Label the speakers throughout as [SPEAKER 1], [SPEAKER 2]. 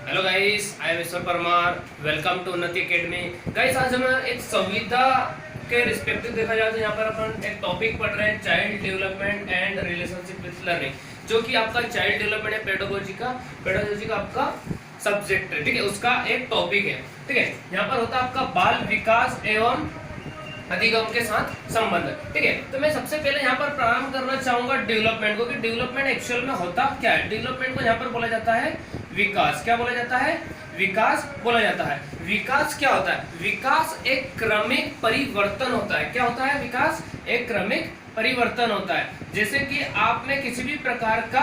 [SPEAKER 1] Hello guys, I am Ishwar Parmar. Welcome to Unnati academy. Guys, आज हम एक संविधा के रिस्पेक्टिव देखा जाए तो यहाँ पर अपन एक टॉपिक पढ़ रहे हैं, child development and relationship with learning, जो कि आपका चाइल्ड डेवलपमेंट है पेडागोजी का आपका सब्जेक्ट है। ठीक है, उसका एक टॉपिक है। ठीक है, यहाँ पर होता है आपका बाल विकास एवं अधिगम के साथ संबंध। ठीक है, तो मैं सबसे पहले यहाँ पर प्रारंभ करना चाहूंगा डेवलपमेंट को, कि डेवलपमेंट एक्चुअल में होता क्या है। डेवलपमेंट को यहाँ पर बोला जाता है विकास। क्या बोला जाता है? विकास बोला जाता है। विकास क्या होता है? विकास एक क्रमिक परिवर्तन होता है। क्या होता है? विकास एक क्रमिक परिवर्तन होता है। जैसे कि आप में किसी भी प्रकार का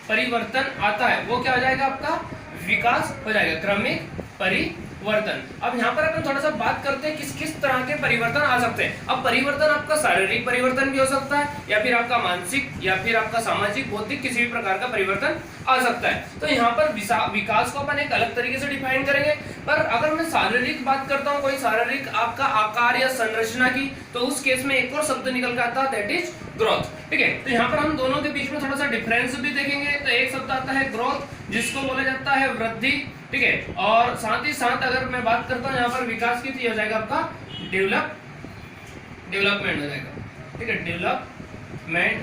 [SPEAKER 1] परिवर्तन आता है, वो क्या हो जाएगा? आपका विकास हो जाएगा, क्रमिक परिवर्तन। अब यहाँ पर अपन थोड़ा सा बात करते हैं किस किस तरह के परिवर्तन आ सकते हैं। अब परिवर्तन आपका शारीरिक परिवर्तन भी हो सकता है, या फिर आपका मानसिक, या फिर आपका सामाजिक, बौद्धिक, किसी भी प्रकार का परिवर्तन आ सकता है। तो यहाँ पर विकास को अपन एक अलग तरीके से डिफाइन करेंगे। पर अगर मैं शारीरिक बात करता हूँ, कोई शारीरिक आपका आकार या संरचना की, तो उस केस में एक और शब्द निकल के आता है, दैट इज ग्रोथ। ठीक है, तो यहाँ पर हम दोनों के बीच में थोड़ा सा डिफरेंस भी देखेंगे। तो एक शब्द आता है ग्रोथ, जिसको बोला जाता है वृद्धि। ठीक है, और साथ ही साथ अगर मैं बात करता हूँ यहाँ पर विकास की, तो हो जाएगा आपका डेवलपमेंट हो जाएगा। ठीक है, डेवलपमेंट,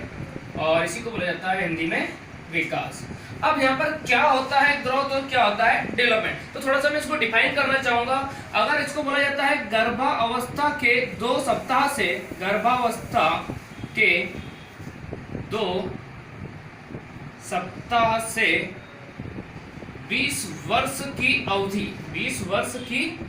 [SPEAKER 1] और इसी को बोला जाता है हिंदी में विकास। अब यहाँ पर क्या होता है ग्रोथ और क्या होता है डेवलपमेंट, तो थोड़ा सा मैं इसको डिफाइन करना चाहूंगा। अगर इसको बोला जाता है गर्भावस्था के 2 सप्ताह से, गर्भावस्था के 2 सप्ताह से 20 वर्ष की अवधि, 20 वर्ष की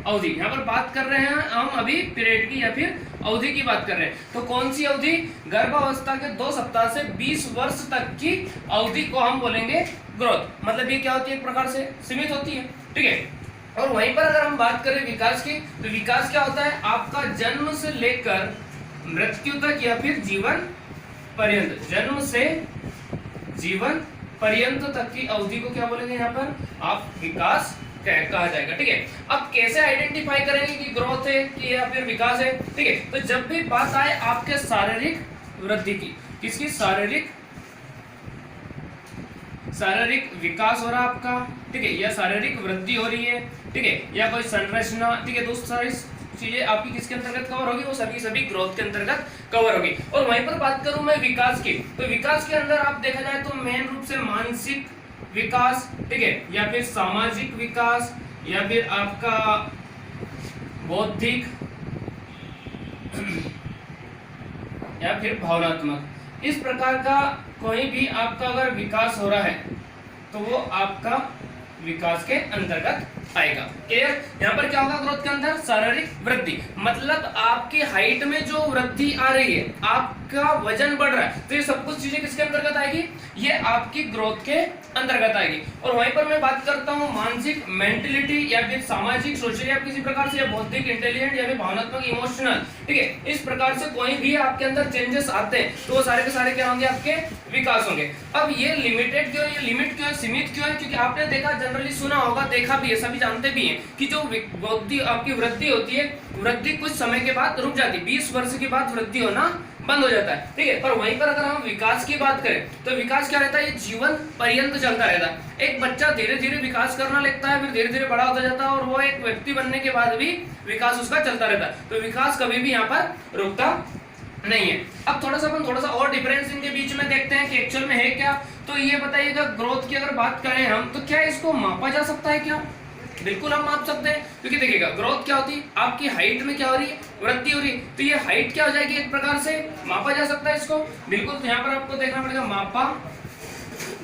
[SPEAKER 1] अवधि, यहाँ पर बात कर रहे हैं हम अभी पीरियड की या फिर अवधि की बात कर रहे हैं। तो कौन सी अवधि? गर्भावस्था के 2 सप्ताह से 20 वर्ष तक की अवधि को हम बोलेंगे ग्रोथ। मतलब ये क्या होती है? एक प्रकार से सीमित होती है। ठीक है, और वहीं पर अगर हम बात करें विकास की, तो विकास क्या होता है? आपका जन्म से लेकर मृत्यु तक या फिर जीवन पर्यंत, जन्म से जीवन पर्यंत तक की अवधि को क्या बोलेंगे यहाँ पर? आप विकास कहा जाएगा। ठीक है, अब कैसे आइडेंटिफाई करेंगे कि ग्रोथ है कि या फिर विकास है? ठीक है, तो जब भी बात आए आपके शारीरिक वृद्धि की, किसकी? शारीरिक विकास हो रहा है आपका। ठीक है, या शारीरिक वृद्धि हो रही है। ठीक है, या कोई संरचना। ठीक है, दोस्त सारी चीजें आपकी किसके अंतर्गत कवर होगी? वो सभी ग्रोथ के अंतर्गत कवर होगी। और वहीं पर बात करूं मैं विकास की, तो विकास के अंदर आप देखा जाए तो मेन रूप से मानसिक विकास, ठीक है, या फिर सामाजिक विकास, या फिर आपका बौद्धिक, या फिर भावनात्मक, इस प्रकार का कोई भी आपका अगर विकास हो रहा है तो वो आपका विकास के अंतर्गत आएगा। क्लियर? यहाँ पर क्या होगा ग्रोथ के अंदर? शारीरिक वृद्धि, मतलब आपकी हाइट में जो वृद्धि आ रही है, आपका वजन बढ़ रहा है, तो ये सब कुछ चीजें किसके अंतर्गत आएगी? ये आपकी ग्रोथ के अंतर्गत आएगी। और वहीं पर मैं बात करता हूँ मानसिक, मेंटलिटी, या फिर सामाजिक, सोशल, या किसी प्रकार से, या बौद्धिक, इंटेलिजेंट, या फिर भावनात्मक, इमोशनल। ठीक है, इस प्रकार से कोई भी आपके अंदर चेंजेस आते हैं तो वो सारे के सारे क्या होंगे? आपके विकास होंगे। अब ये लिमिटेड क्यों है, ये लिमिट क्यों है, सीमित क्यों है? क्योंकि आपने देखा, जनरली सुना होगा, देखा भी है, सभी जानते भी हैं कि जो बुद्धि आपकी वृद्धि होती है, वृद्धि कुछ समय के बाद रुक जाती है, 20 वर्ष के बाद वृद्धि होना बंद हो जाता है। ठीक है, पर वहीं पर अगर हम विकास की बात करें तो विकास क्या रहता है? ये जीवन पर्यंत चलता रहता है। एक बच्चा धीरे धीरे विकास करना लगता है, फिर धीरे धीरे बड़ा होता जाता है, और वो एक व्यक्ति बनने के बाद भी विकास उसका चलता रहता है। तो विकास कभी भी यहाँ पर रुकता नहीं है। अब थोड़ा सा और डिफरेंस इनके बीच में देखते हैं कि एक्चुअल में है क्या। तो ये बताइएगा, ग्रोथ की अगर बात करें हम, तो क्या इसको मापा जा सकता है क्या? बिल्कुल हम माप सकते हैं, क्योंकि देखिएगा ग्रोथ क्या होती है? आपकी हाइट में क्या हो रही है? वृद्धि हो रही है। तो ये हाइट क्या हो जाएगी? एक प्रकार से मापा जा सकता है इसको, बिल्कुल। तो यहाँ पर आपको देखना पड़ेगा, मापा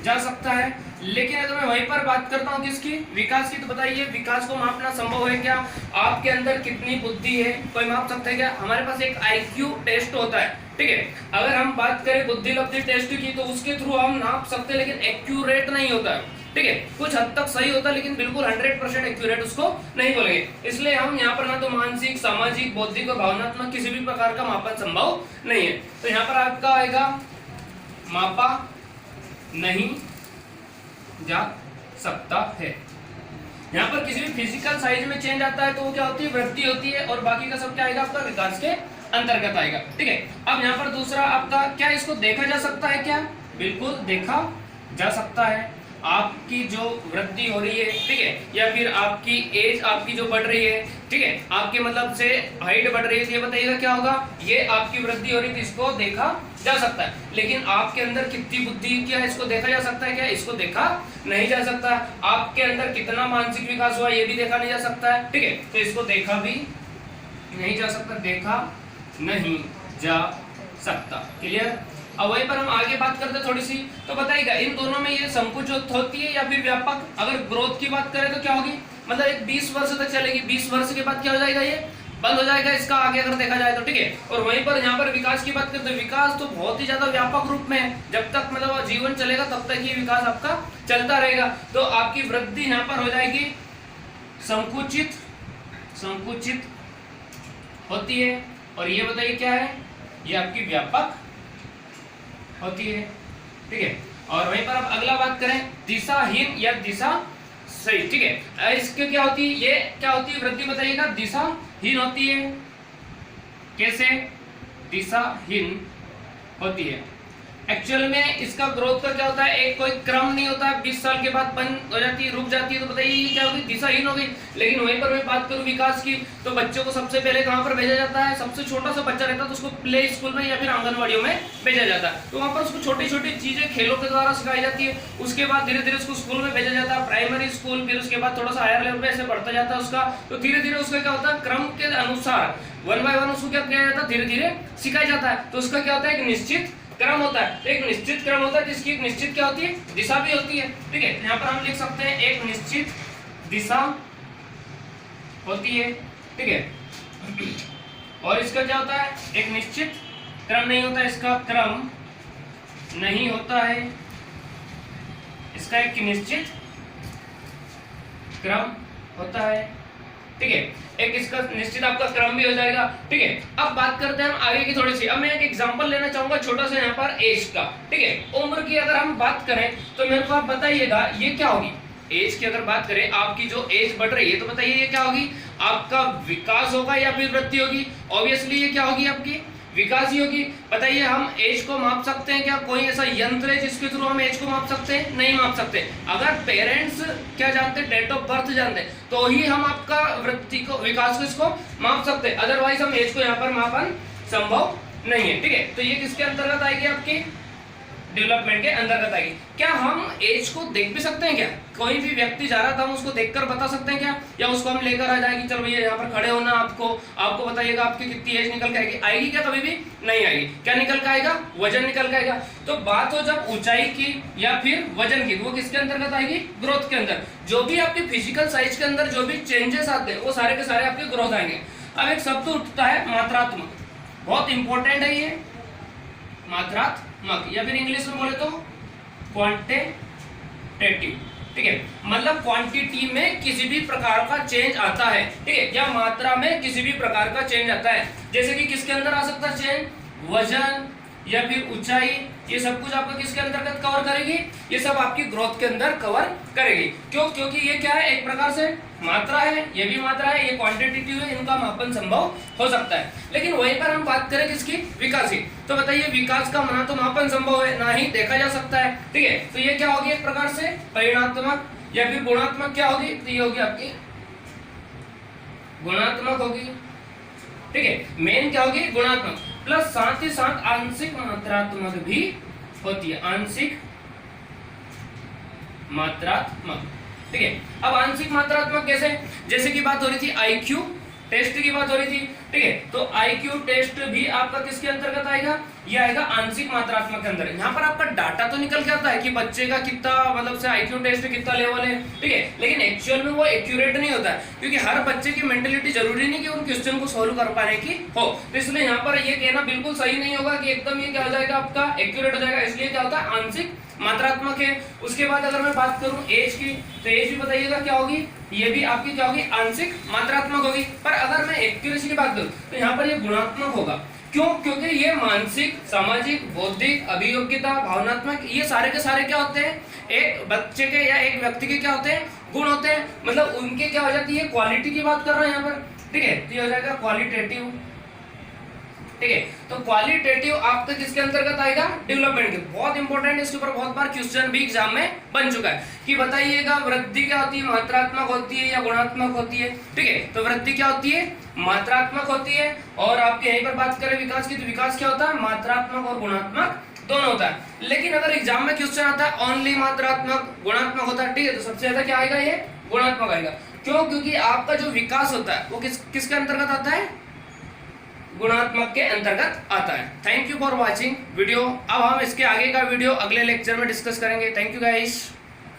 [SPEAKER 1] जा सकता है। लेकिन अगर मैं वहीं पर बात करता हूँ किसकी? विकास की, तो बताइए विकास को मापना संभव है क्या? आपके अंदर कितनी बुद्धि है, कोई माप सकता है क्या? हमारे पास एक IQ टेस्ट होता है। ठीक है, अगर हम बात करें बुद्धि लब्धि टेस्ट की, तो उसके थ्रू हम नाप सकते हैं, लेकिन एक्यूरेट नहीं होता है। ठीक है, कुछ हद तक सही होता है, लेकिन बिल्कुल 100% एक्यूरेट उसको नहीं बोलेंगे। इसलिए हम यहाँ पर ना तो मानसिक, सामाजिक, बौद्धिक और भावनात्मक किसी भी प्रकार का मापन संभव नहीं है। तो यहाँ पर आपका आएगा मापा नहीं जा सकता है। यहाँ पर किसी भी फिजिकल साइज में चेंज आता है तो वो क्या होती है? वृद्धि होती है, और बाकी का सब क्या आएगा? आपका विकास के अंतर्गत आएगा। ठीक है, अब यहाँ पर दूसरा आपका क्या, इसको देखा जा सकता है क्या? बिल्कुल देखा जा सकता है। आपकी जो वृद्धि हो रही है, ठीक है, या फिर आपकी एज आपकी जो बढ़ रही है, ठीक है, आपके मतलब से हाइट बढ़ रही है, तो ये बताइएगा क्या होगा, ये आपकी वृद्धि हो रही थी, इसको देखा जा सकता है। लेकिन आपके अंदर कितनी बुद्धि क्या है, इसको देखा जा सकता है क्या, इसको देखा नहीं जा सकता। आपके अंदर कितना मानसिक विकास हुआ, ये भी देखा नहीं जा सकता है, ठीक है, तो इसको देखा भी नहीं जा सकता, देखा नहीं जा सकता। क्लियर। अब वहीं पर हम आगे बात करते हैं थोड़ी सी, तो बताइएगा इन दोनों में ये संकुचित होती है या फिर व्यापक। अगर ग्रोथ की बात करें तो क्या होगी, मतलब एक 20 वर्ष तक चलेगी, 20 वर्ष के बाद क्या हो जाएगा, ये बंद हो जाएगा इसका आगे अगर देखा जाए तो, ठीक है। और वहीं पर यहाँ पर विकास की बात करते हैं, विकास तो बहुत ही ज्यादा व्यापक रूप में है, जब तक मतलब जीवन चलेगा तब तक ये विकास आपका चलता रहेगा। तो आपकी वृद्धि यहाँ पर हो जाएगी संकुचित, संकुचित होती है, और ये बताइए क्या है, ये आपकी व्यापक होती है, ठीक है। और वहीं पर अब अगला बात करें दिशाहीन या दिशा सही, ठीक है, इसके क्या होती है, ये क्या होती है वृद्धि बताइएगा, दिशाहीन होती है। कैसे दिशाहीन होती है, एक्चुअल में इसका ग्रोथ का क्या होता है, एक कोई क्रम नहीं होता है, 20 साल के बाद बंद हो जाती है, रुक जाती है, तो बताइए ये क्या होगी, दिशाहीन होगी। लेकिन वहीं पर मैं बात करूं विकास की, तो बच्चों को सबसे पहले कहां पर भेजा जाता है, सबसे छोटा सा बच्चा रहता है तो उसको प्ले स्कूल में या फिर आंगनवाड़ियों में भेजा जाता है, तो वहां पर उसको छोटी छोटी चीजें खेलों के द्वारा सिखाई जाती है। उसके बाद धीरे धीरे उसको स्कूल में भेजा जाता है, प्राइमरी स्कूल, फिर उसके बाद थोड़ा सा हायर लेवल पे ऐसे बढ़ता जाता है उसका, तो धीरे धीरे उसका क्या होता है, क्रम के अनुसार 1 बाय 1 उसको क्या किया जाता है, धीरे धीरे सिखाया जाता है। तो उसका क्या होता है, एक निश्चित क्रम होता है, तो एक निश्चित क्रम होता है जिसकी एक निश्चित क्या होती है, दिशा भी होती है, ठीक है। यहाँ पर हम लिख सकते हैं एक निश्चित दिशा होती है, ठीक है। और इसका क्या होता है, एक निश्चित क्रम नहीं होता, इसका क्रम नहीं होता है, इसका एक निश्चित क्रम होता है, ठीक है। एक इसका निश्चित आपका क्रम भी हो जाएगा, ठीक है। अब बात करते हैं हम आगे की थोड़ी सी, अब मैं एक एग्जांपल लेना चाहूंगा छोटा सा यहाँ पर एज का, ठीक है। उम्र की अगर हम बात करें तो मेरे को आप बताइएगा ये क्या होगी, एज की अगर बात करें, आपकी जो एज बढ़ रही है तो बताइए ये क्या होगी, आपका विकास होगा या फिर वृद्धि होगी। ऑब्वियसली ये क्या होगी, आपकी विकास ही होगी। बताइए हम एज को माप सकते हैं क्या, कोई ऐसा यंत्र है जिसके थ्रू हम एज को माप सकते हैं, नहीं माप सकते। अगर पेरेंट्स क्या जानते हैं, डेट ऑफ बर्थ जानते हैं, तो ही हम आपका वृद्धि को, विकास को, इसको माप सकते हैं, अदरवाइज हम एज को यहाँ पर मापन संभव नहीं है, ठीक है। तो ये किसके अंतर्गत आएगी, आपकी डेवलपमेंट के अंतर्गत आएगी। क्या हम एज को देख भी सकते हैं क्या, कोई भी व्यक्ति जा रहा था हम उसको देखकर बता सकते हैं क्या, या उसको हम लेकर आ जाएंगे, चलो भैया यहाँ पर खड़े होना, आपको बताइएगा आपकी कितनी एज निकल के आएगी, आएगी क्या, कभी भी नहीं आएगी। क्या निकल के आएगा, वजन निकल के आएगा। तो बात हो जब ऊंचाई की या फिर वजन की, वो किसके अंतर्गत आएगी, ग्रोथ के अंदर। जो भी आपकी फिजिकल साइज के अंदर जो भी चेंजेस आते हैं वो सारे के सारे आपके ग्रोथ आएंगे। अब एक शब्द उठता है मात्रात्मक, बहुत इंपॉर्टेंट है ये मात्रात्मक, या फिर इंग्लिश में बोले तो क्वांटिटेटिव, ठीक है। मतलब क्वांटिटी में किसी भी प्रकार का चेंज आता है, ठीक है, या मात्रा में किसी भी प्रकार का चेंज आता है। जैसे कि किसके अंदर आ सकता है चेंज, वजन या फिर ऊंचाई, ये सब कुछ आपको किसके अंतर्गत कवर करेगी, ये सब आपकी ग्रोथ के अंदर कवर करेगी। क्यों, क्योंकि ये क्या है, एक प्रकार से मात्रा है, ये भी मात्रा है, ये क्वांटिटेटिव है, इनका मापन संभव हो सकता है। लेकिन वहीं पर हम बात करें किसकी, विकास की, तो बताइए विकास का ना तो मापन संभव है, ना ही देखा जा सकता है, ठीक है। तो ये क्या होगी, एक प्रकार से परिमाणात्मक या फिर गुणात्मक क्या होगी, तो ये होगी आपकी गुणात्मक होगी, ठीक है। मेन क्या होगी, गुणात्मक, प्लस साथ ही साथ आंशिक मात्रात्मक भी होती है, आंशिक मात्रात्मक, ठीक है। अब आंशिक मात्रात्मक कैसे, जैसे कि बात हो रही थी आईक्यू टेस्ट की बात हो रही थी, ठीक है। तो आईक्यू टेस्ट भी आपका किसके अंतर्गत आएगा, ये आएगा आंशिक मात्रात्मक के अंदर। यहाँ पर आपका डाटा तो निकल के आता है कि बच्चे का कितना मतलब से आईक्यू टेस्ट कितना लेवल है, ठीक है, लेकिन एक्चुअल में वो एक्यूरेट नहीं होता है, क्योंकि हर बच्चे की मेंटेलिटी जरूरी नहीं कि उन क्वेश्चन को सोल्व कर पाने की हो। तो इसलिए यहाँ पर ये कहना बिल्कुल सही नहीं होगा कि एकदम ये क्या हो जाएगा, आपका एक्यूरेट हो जाएगा। इसलिए क्या होता है, आंशिक मात्रात्मक है। उसके बाद अगर मैं बात करूं एज की, तो एज भी बताइएगा क्या होगी, ये भी आपकी क्या होगी, आंशिक मात्रात्मक होगी। पर अगर मैं एक्यूरेसी की बात करूं तो यहाँ पर ये गुणात्मक होगा। क्यों, क्योंकि ये मानसिक, सामाजिक, बौद्धिक, अभियोग्यता, भावनात्मक, ये सारे के सारे क्या होते हैं, एक बच्चे के या एक व्यक्ति के क्या होते हैं, गुण होते हैं। मतलब उनके क्या हो जाती है, क्वालिटी की बात कर रहे हैं यहाँ पर, ठीक है। तो ये हो जाएगा क्वालिटेटिव ठीक है। तो क्वालिटेटिव आपका किसके अंतर्गत आएगा, डेवलपमेंट के। बहुत इंपॉर्टेंट, इसके ऊपर बहुत बार क्वेश्चन भी एग्जाम में बन चुका है कि बताइएगा वृद्धि क्या होती है, मात्रात्मक होती है या गुणात्मक होती है। ठीक है, तो वृद्धि क्या होती है, मात्रात्मक होती है। और आपके यहीं पर बात करें विकास की, तो विकास क्या होता है, मात्रात्मक और गुणात्मक दोनों होता है। लेकिन अगर एग्जाम में क्वेश्चन आता है ओनली मात्रात्मक गुणात्मक होता है, ठीक है, तो सबसे ज्यादा क्या आएगा, ये गुणात्मक आएगा। क्यों, क्योंकि आपका जो विकास होता है वो किसके अंतर्गत आता है, गुणात्मक के अंतर्गत आता है। Thank you for watching video. अब हम इसके आगे का वीडियो अगले लेक्चर में डिस्कस करेंगे। Thank you guys.